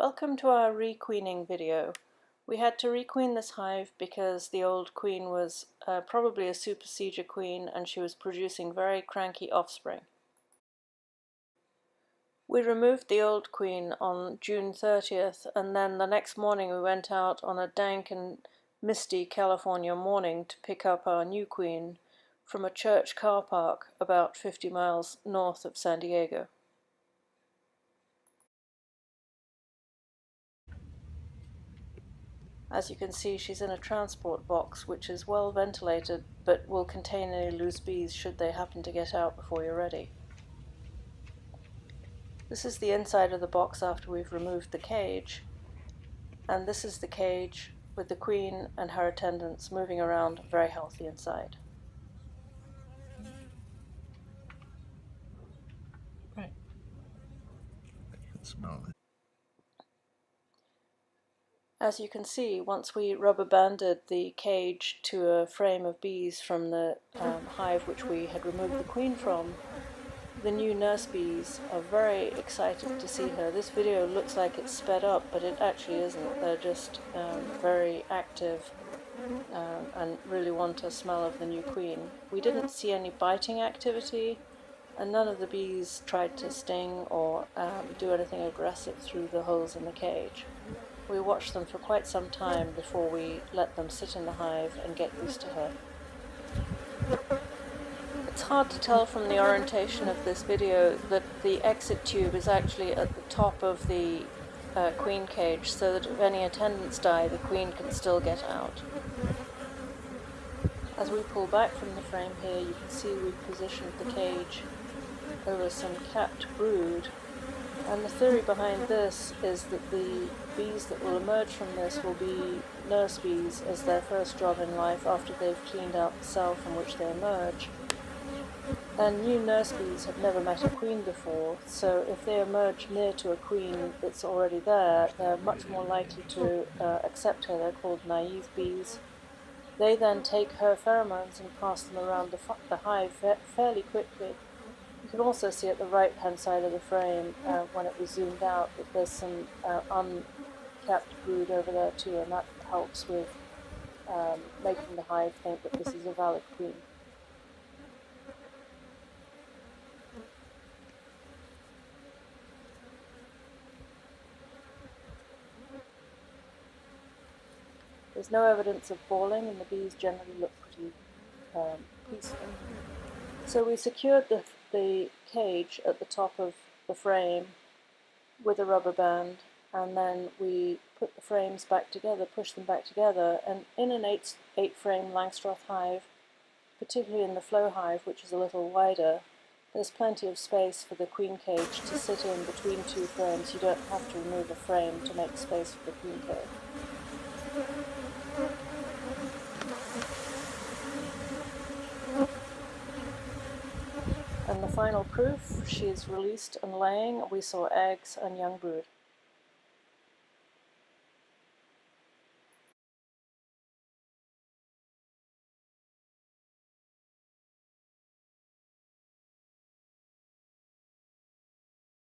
Welcome to our requeening video. We had to requeen this hive because the old queen was probably a superseded queen and she was producing very cranky offspring. We removed the old queen on June 30th, and then the next morning we went out on a dank and misty California morning to pick up our new queen from a church car park about 50 miles north of San Diego. As you can see, she's in a transport box which is well ventilated but will contain any loose bees should they happen to get out before you're ready. This is the inside of the box after we've removed the cage, and this is the cage with the queen and her attendants moving around very healthy inside. Right. I can smell it. As you can see, once we rubber banded the cage to a frame of bees from the hive which we had removed the queen from, the new nurse bees are very excited to see her. This video looks like it's sped up, but it actually isn't. They're just very active and really want a smell of the new queen. We didn't see any biting activity, and none of the bees tried to sting or do anything aggressive through the holes in the cage. We watched them for quite some time before we let them sit in the hive and get used to her. It's hard to tell from the orientation of this video that the exit tube is actually at the top of the queen cage, so that if any attendants die, the queen can still get out. As we pull back from the frame here, you can see we've positioned the cage over some capped brood. And the theory behind this is that the bees that will emerge from this will be nurse bees as their first job in life after they've cleaned out the cell from which they emerge. And new nurse bees have never met a queen before, so if they emerge near to a queen that's already there, they're much more likely to accept her. They're called naive bees. They then take her pheromones and pass them around the hive fairly quickly. You can also see at the right-hand side of the frame, when it was zoomed out, that there's some uncapped brood over there too, and that helps with making the hive think that this is a valid queen. There's no evidence of balling, and the bees generally look pretty peaceful. So we secured the cage at the top of the frame with a rubber band, and then we put the frames back together, pushed them back together, and in an 8-frame Langstroth hive, particularly in the flow hive, which is a little wider, there's plenty of space for the queen cage to sit in between two frames. You don't have to remove a frame to make space for the queen cage. And the final proof, she's released and laying. We saw eggs and young brood.